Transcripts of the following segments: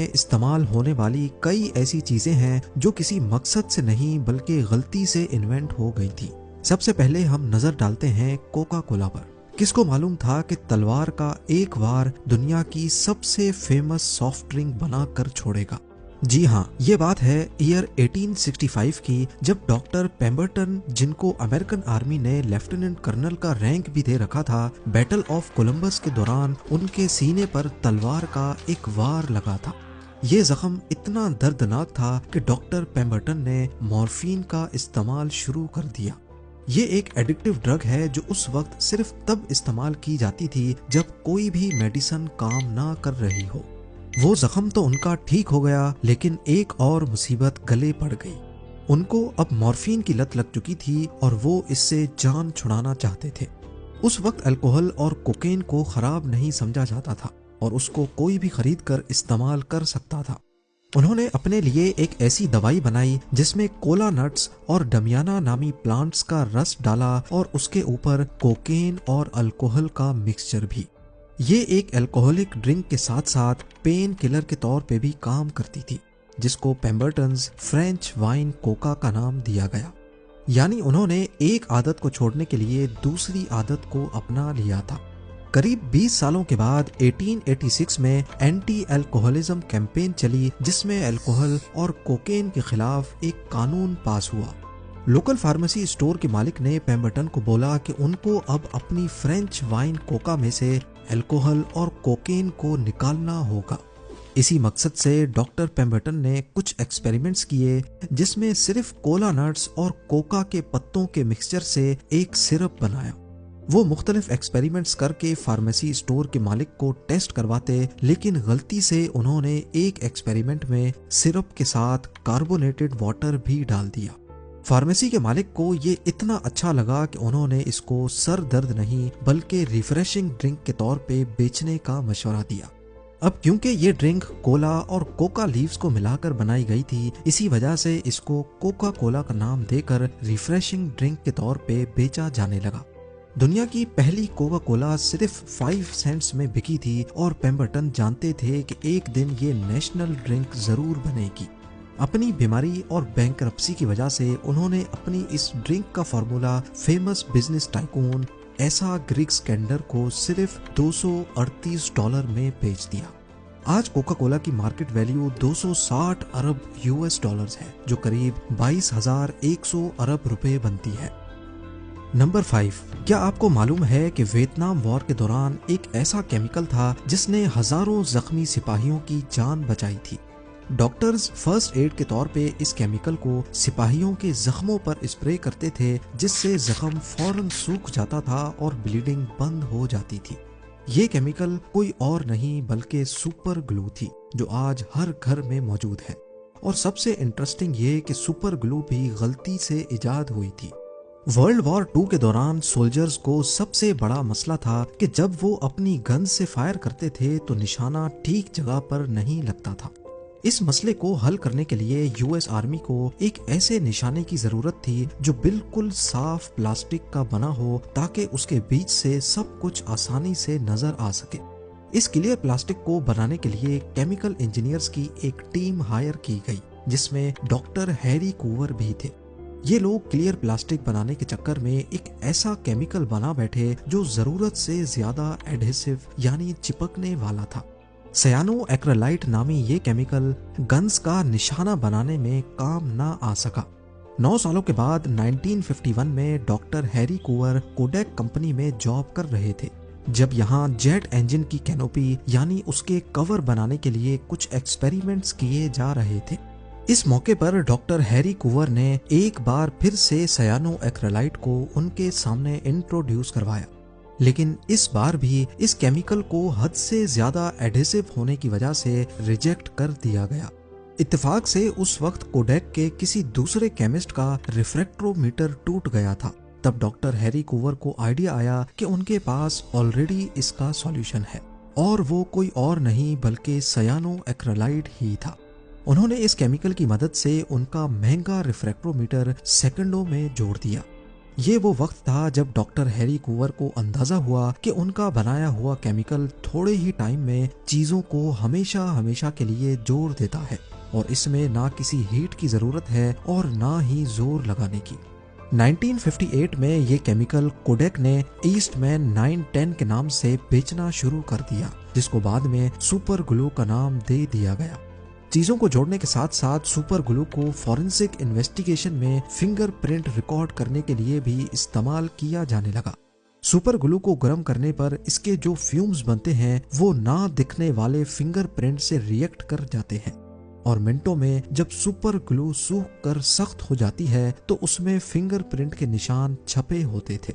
इस्तेमाल होने वाली कई ऐसी चीजें हैं जो किसी मकसद से नहीं बल्कि गलती से इन्वेंट हो गई थी। सबसे पहले हम नजर डालते हैं कोका कोला पर। किसको मालूम था कि तलवार का एक वार दुनिया की सबसे फेमस सॉफ्ट ड्रिंक बना कर छोड़ेगा। जी हाँ, ये बात है ईयर 1865 की, जब डॉक्टर पेम्बरटन, जिनको अमेरिकन आर्मी ने लेफ्टिनेंट कर्नल का रैंक भी दे रखा था, बैटल ऑफ कोलंबस के दौरान उनके सीने पर तलवार का एक वार लगा था। ये जख्म इतना दर्दनाक था कि डॉक्टर पेम्बरटन ने मॉर्फिन का इस्तेमाल शुरू कर दिया। ये एक एडिक्टिव ड्रग है जो उस वक्त सिर्फ तब इस्तेमाल की जाती थी जब कोई भी मेडिसिन काम ना कर रही हो। वो जख्म तो उनका ठीक हो गया, लेकिन एक और मुसीबत गले पड़ गई। उनको अब मॉर्फिन की लत लग चुकी थी और वो इससे जान छुड़ाना चाहते थे। उस वक्त अल्कोहल और कोकेन को खराब नहीं समझा जाता था और उसको कोई भी खरीद कर इस्तेमाल कर सकता था। उन्होंने अपने लिए एक ऐसी दवाई बनाई जिसमें कोला नट्स और डमियाना नामी प्लांट्स का रस डाला और उसके ऊपर कोकेन और अल्कोहल का मिक्सचर भी। ये एक अल्कोहलिक ड्रिंक के साथ साथ पेन किलर के तौर पे भी काम करती थी, जिसको पेम्बरटन्स फ्रेंच वाइन कोका का नाम दिया गया। यानी उन्होंने एक आदत को छोड़ने के लिए दूसरी आदत को अपना लिया था। करीब 20 सालों के बाद 1886 में एंटी अल्कोहलिज्म कैंपेन चली, जिसमें अल्कोहल और कोकेन के खिलाफ एक कानून पास हुआ। लोकल फार्मेसी स्टोर के मालिक ने पेम्बरटन को बोला कि उनको अब अपनी फ्रेंच वाइन कोका में से अल्कोहल और कोकेन को निकालना होगा। इसी मकसद से डॉक्टर पेम्बरटन ने कुछ एक्सपेरिमेंट्स किए, जिसमें सिर्फ कोला नट्स और कोका के पत्तों के मिक्सचर से एक सिरप बनाया। वो मुख्तलिफ एक्सपेरिमेंट्स करके फार्मेसी स्टोर के मालिक को टेस्ट करवाते, लेकिन गलती से उन्होंने एक एक्सपेरिमेंट में सिरप के साथ कार्बोनेटेड वाटर भी डाल दिया। फार्मेसी के मालिक को ये इतना अच्छा लगा कि उन्होंने इसको सर दर्द नहीं बल्कि रिफ्रेशिंग ड्रिंक के तौर पे बेचने का मशवरा दिया। अब क्योंकि ये ड्रिंक कोला और कोका लीव्स को मिलाकर बनाई गई थी, इसी वजह से इसको कोका कोला का नाम देकर रिफ्रेशिंग ड्रिंक के तौर पे बेचा जाने लगा। दुनिया की पहली कोका कोला सिर्फ 5 सेंट्स में बिकी थी और पेम्बरटन जानते थे कि एक दिन ये नेशनल ड्रिंक जरूर बनेगी। अपनी बीमारी और बैंकरप्सी की वजह से उन्होंने अपनी इस ड्रिंक का फार्मूला फेमस बिजनेस टाइकून एसा ग्रिग स्केंडर को सिर्फ $238 में बेच दिया। आज कोका कोला की मार्केट वैल्यू 260 अरब यूएस डॉलर्स है, जो करीब 22,100 अरब रुपए बनती है। नंबर 5, क्या आपको मालूम है कि वियतनाम वॉर के दौरान एक ऐसा केमिकल था जिसने हजारों जख्मी सिपाहियों की जान बचाई थी। डॉक्टर्स फर्स्ट एड के तौर पे इस केमिकल को सिपाहियों के जख्मों पर स्प्रे करते थे, जिससे जख्म फौरन सूख जाता था और ब्लीडिंग बंद हो जाती थी। ये केमिकल कोई और नहीं बल्कि सुपर ग्लू थी, जो आज हर घर में मौजूद है। और सबसे इंटरेस्टिंग ये कि सुपर ग्लू भी गलती से इजाद हुई थी। वर्ल्ड वॉर 2 के दौरान सोल्जर्स को सबसे बड़ा मसला था कि जब वो अपनी गन से फायर करते थे तो निशाना ठीक जगह पर नहीं लगता था। इस मसले को हल करने के लिए यूएस आर्मी को एक ऐसे निशाने की जरूरत थी जो बिल्कुल साफ प्लास्टिक का बना हो, ताकि उसके बीच से सब कुछ आसानी से नजर आ सके। इस क्लियर प्लास्टिक को बनाने के लिए केमिकल इंजीनियर्स की एक टीम हायर की गई, जिसमें डॉक्टर हैरी कूवर भी थे। ये लोग क्लियर प्लास्टिक बनाने के चक्कर में एक ऐसा केमिकल बना बैठे जो जरूरत से ज्यादा एडहेसिव यानी चिपकने वाला था। सयानो एक्रेलाइट नामी ये केमिकल गन्स का निशाना बनाने में काम ना आ सका। 9 सालों के बाद 1951 में डॉक्टर हैरी कूवर कोडेक कंपनी में जॉब कर रहे थे, जब यहाँ जेट इंजन की कैनोपी यानी उसके कवर बनाने के लिए कुछ एक्सपेरिमेंट्स किए जा रहे थे। इस मौके पर डॉक्टर हैरी कूवर ने एक बार फिर से सयानो एक्रेलाइट को उनके सामने इंट्रोड्यूस करवाया, लेकिन इस बार भी इस केमिकल को हद से ज्यादा एडहेसिव होने की वजह से रिजेक्ट कर दिया गया। इत्तेफाक से उस वक्त कोडेक के किसी दूसरे केमिस्ट का रिफ्रैक्ट्रोमीटर टूट गया था। तब डॉक्टर हैरी कूवर को आइडिया आया कि उनके पास ऑलरेडी इसका सॉल्यूशन है, और वो कोई और नहीं बल्कि सयानो एक्रेलाइट ही था। उन्होंने इस केमिकल की मदद से उनका महंगा रिफ्रैक्ट्रोमीटर सेकंडों में जोड़ दिया। ये वो वक्त था जब डॉक्टर हैरी कूवर को अंदाजा हुआ कि उनका बनाया हुआ केमिकल थोड़े ही टाइम में चीजों को हमेशा हमेशा के लिए जोड़ देता है और इसमें ना किसी हीट की जरूरत है और ना ही जोर लगाने की। 1958 में ये केमिकल कोडेक ने ईस्टमैन 910 के नाम से बेचना शुरू कर दिया, जिसको बाद में सुपर ग्लू का नाम दे दिया गया। चीजों को जोड़ने के साथ साथ सुपर ग्लू को फॉरेंसिक इन्वेस्टिगेशन में फिंगरप्रिंट रिकॉर्ड करने के लिए भी इस्तेमाल किया जाने लगा। सुपर ग्लू को गर्म करने पर इसके जो फ्यूम्स बनते हैं वो ना दिखने वाले फिंगरप्रिंट से रिएक्ट कर जाते हैं और मिनटों में जब सुपर ग्लू सूख कर सख्त हो जाती है तो उसमें फिंगरप्रिंट के निशान छपे होते थे।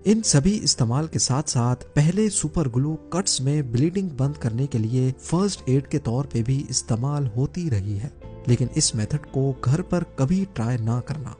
इन सभी इस्तेमाल के साथ साथ पहले सुपर ग्लू कट्स में ब्लीडिंग बंद करने के लिए फर्स्ट एड के तौर पे भी इस्तेमाल होती रही है, लेकिन इस मेथड को घर पर कभी ट्राई ना करना।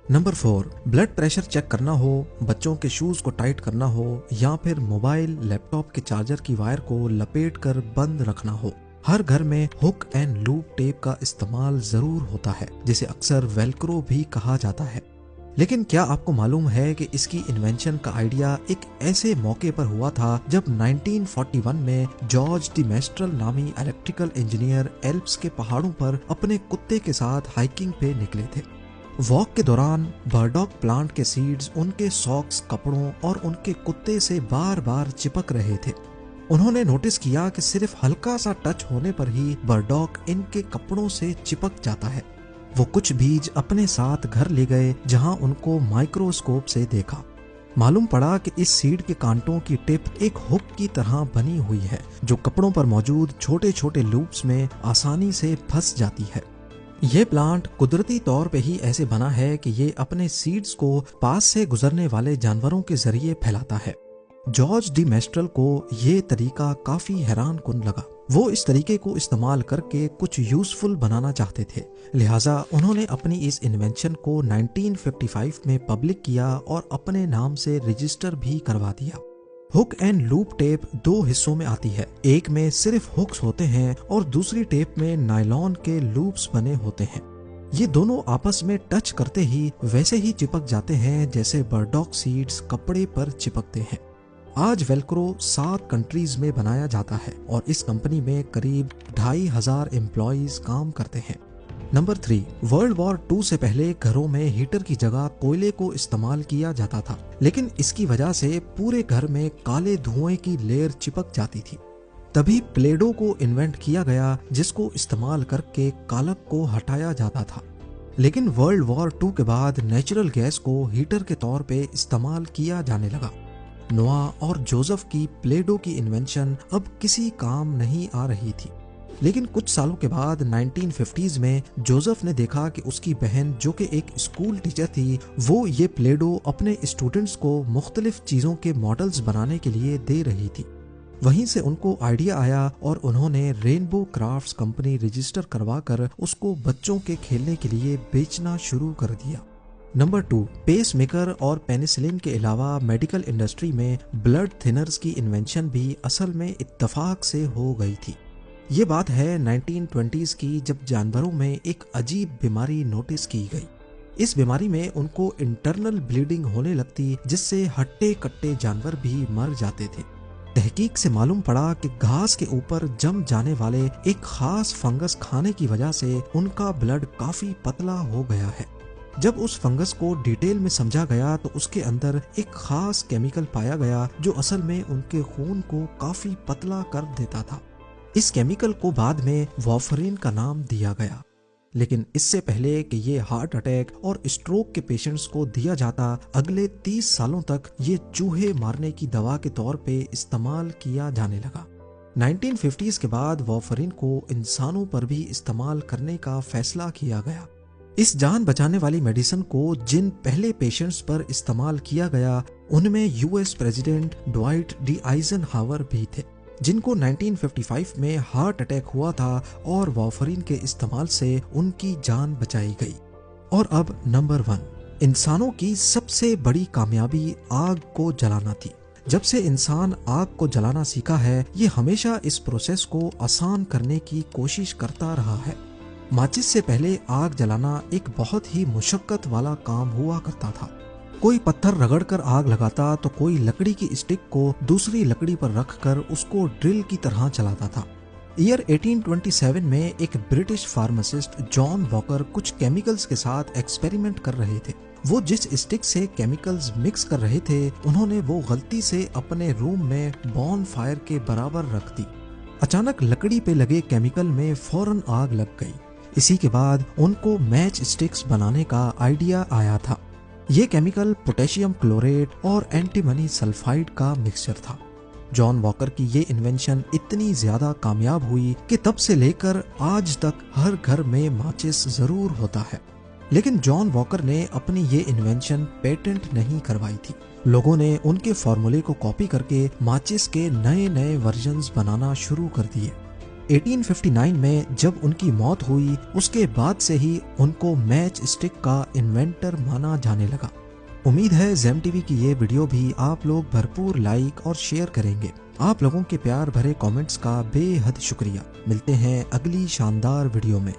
नंबर 4, ब्लड प्रेशर चेक करना हो, बच्चों के शूज को टाइट करना हो या फिर मोबाइल लैपटॉप के चार्जर की वायर को लपेट कर बंद रखना हो, हर घर में हुक एंड लूप टेप का इस्तेमाल जरूर होता है, जिसे अक्सर वेल्क्रो भी कहा जाता है। लेकिन क्या आपको मालूम है कि इसकी इन्वेंशन का आइडिया एक ऐसे मौके पर हुआ था जब 1941 में जॉर्ज डी मेस्ट्रल नामी इलेक्ट्रिकल इंजीनियर एल्प्स के पहाड़ों पर अपने कुत्ते के साथ हाइकिंग पे निकले थे। वॉक के दौरान बर्डॉक प्लांट के सीड्स उनके सॉक्स, कपड़ों और उनके कुत्ते से बार बार चिपक रहे थे। उन्होंने नोटिस किया कि सिर्फ हल्का सा टच होने पर ही बर्डॉक इनके कपड़ों से चिपक जाता है। वो कुछ बीज अपने साथ घर ले गए जहां उनको माइक्रोस्कोप से देखा। मालूम पड़ा कि इस सीड के कांटों की टिप एक हुक की तरह बनी हुई है जो कपड़ों पर मौजूद छोटे छोटे लूप्स में आसानी से फंस जाती है। ये प्लांट कुदरती तौर पे ही ऐसे बना है कि ये अपने सीड्स को पास से गुजरने वाले जानवरों के जरिए फैलाता है। जॉर्ज डी मेस्ट्रल को ये तरीका काफी हैरान कुन लगा। वो इस तरीके को इस्तेमाल करके कुछ यूजफुल बनाना चाहते थे, लिहाजा उन्होंने अपनी इस इन्वेंशन को 1955 में पब्लिक किया और अपने नाम से रजिस्टर भी करवा दिया। हुक एंड लूप टेप दो हिस्सों में आती है, एक में सिर्फ हुक्स होते हैं और दूसरी टेप में नायलॉन के लूप्स बने होते हैं। ये दोनों आपस में टच करते ही वैसे ही चिपक जाते हैं जैसे बर्डॉक सीड्स कपड़े पर चिपकते हैं। आज वेल्क्रो 7 कंट्रीज में बनाया जाता है और इस कंपनी में करीब 2500 एम्प्लॉइज काम करते हैं। नंबर 3, वर्ल्ड वॉर 2 से पहले घरों में हीटर की जगह कोयले को इस्तेमाल किया जाता था, लेकिन इसकी वजह से पूरे घर में काले धुएं की लेयर चिपक जाती थी। तभी प्लेडो को इन्वेंट किया गया जिसको इस्तेमाल करके कालक को हटाया जाता था। लेकिन वर्ल्ड वॉर 2 के बाद नेचुरल गैस को हीटर के तौर पे इस्तेमाल किया जाने लगा। नोआ और जोसेफ की प्लेडो की इन्वेंशन अब किसी काम नहीं आ रही थी, लेकिन कुछ सालों के बाद 1950s में जोसेफ ने देखा कि उसकी बहन जो कि एक स्कूल टीचर थी, वो ये प्लेडो अपने स्टूडेंट्स को मुख्तलिफ चीजों के मॉडल्स बनाने के लिए दे रही थी। वहीं से उनको आइडिया आया और उन्होंने रेनबो क्राफ्ट्स कंपनी रजिस्टर करवाकर उसको बच्चों के खेलने के लिए बेचना शुरू कर दिया। नंबर 2, पेस मेकर और पेनिसिलिन के अलावा मेडिकल इंडस्ट्री में ब्लड थिनर्स की इन्वेंशन भी असल में इत्तफाक से हो गई थी। ये बात है 1920s की, जब जानवरों में एक अजीब बीमारी नोटिस की गई। इस बीमारी में उनको इंटरनल ब्लीडिंग होने लगती जिससे हट्टे कट्टे जानवर भी मर जाते थे। तहकीक से मालूम पड़ा कि घास के ऊपर जम जाने वाले एक खास फंगस खाने की वजह से उनका ब्लड काफी पतला हो गया है। जब उस फंगस को डिटेल में समझा गया तो उसके अंदर एक खास केमिकल पाया गया जो असल में उनके खून को काफी पतला कर देता था। इस केमिकल को बाद में वाफरिन का नाम दिया गया, लेकिन इससे पहले कि ये हार्ट अटैक और स्ट्रोक के पेशेंट्स को दिया जाता, अगले 30 सालों तक ये चूहे मारने की दवा के तौर पे इस्तेमाल किया जाने लगा। 1950s के बाद वाफरिन को इंसानों पर भी इस्तेमाल करने का फैसला किया गया। इस जान बचाने वाली मेडिसिन को जिन पहले पेशेंट्स पर इस्तेमाल किया गया उनमें US president Dwight D Eisenhower भी थे, जिनको 1955 में हार्ट अटैक हुआ था और वाफरिन के इस्तेमाल से उनकी जान बचाई गई। और अब नंबर 1, इंसानों की सबसे बड़ी कामयाबी आग को जलाना थी। जब से इंसान आग को जलाना सीखा है, ये हमेशा इस प्रोसेस को आसान करने की कोशिश करता रहा है। माचिस से पहले आग जलाना एक बहुत ही मुशक्कत वाला काम हुआ करता था। कोई पत्थर रगड़कर आग लगाता तो कोई लकड़ी की स्टिक को दूसरी लकड़ी पर रखकर उसको ड्रिल की तरह चलाता था। ईयर 1827 में एक ब्रिटिश फार्मासिस्ट जॉन वॉकर कुछ केमिकल्स के साथ एक्सपेरिमेंट कर रहे थे। वो जिस स्टिक से केमिकल्स मिक्स कर रहे थे उन्होंने वो गलती से अपने रूम में बॉन फायर के बराबर रख दी। अचानक लकड़ी पे लगे केमिकल में फौरन आग लग गई। इसी के बाद उनको मैच स्टिक्स बनाने का आइडिया आया था। ये केमिकल पोटेशियम क्लोरेट और एंटीमनी सल्फाइड का मिक्सचर था। जॉन वॉकर की ये इन्वेंशन इतनी ज्यादा कामयाब हुई कि तब से लेकर आज तक हर घर में माचिस जरूर होता है। लेकिन जॉन वॉकर ने अपनी ये इन्वेंशन पेटेंट नहीं करवाई थी। लोगों ने उनके फॉर्मूले को कॉपी करके माचिस के नए नए वर्जन्स बनाना शुरू कर दिए। 1859 में जब उनकी मौत हुई उसके बाद से ही उनको मैच स्टिक का इन्वेंटर माना जाने लगा। उम्मीद है जेम टीवी की ये वीडियो भी आप लोग भरपूर लाइक और शेयर करेंगे। आप लोगों के प्यार भरे कमेंट्स का बेहद शुक्रिया। मिलते हैं अगली शानदार वीडियो में।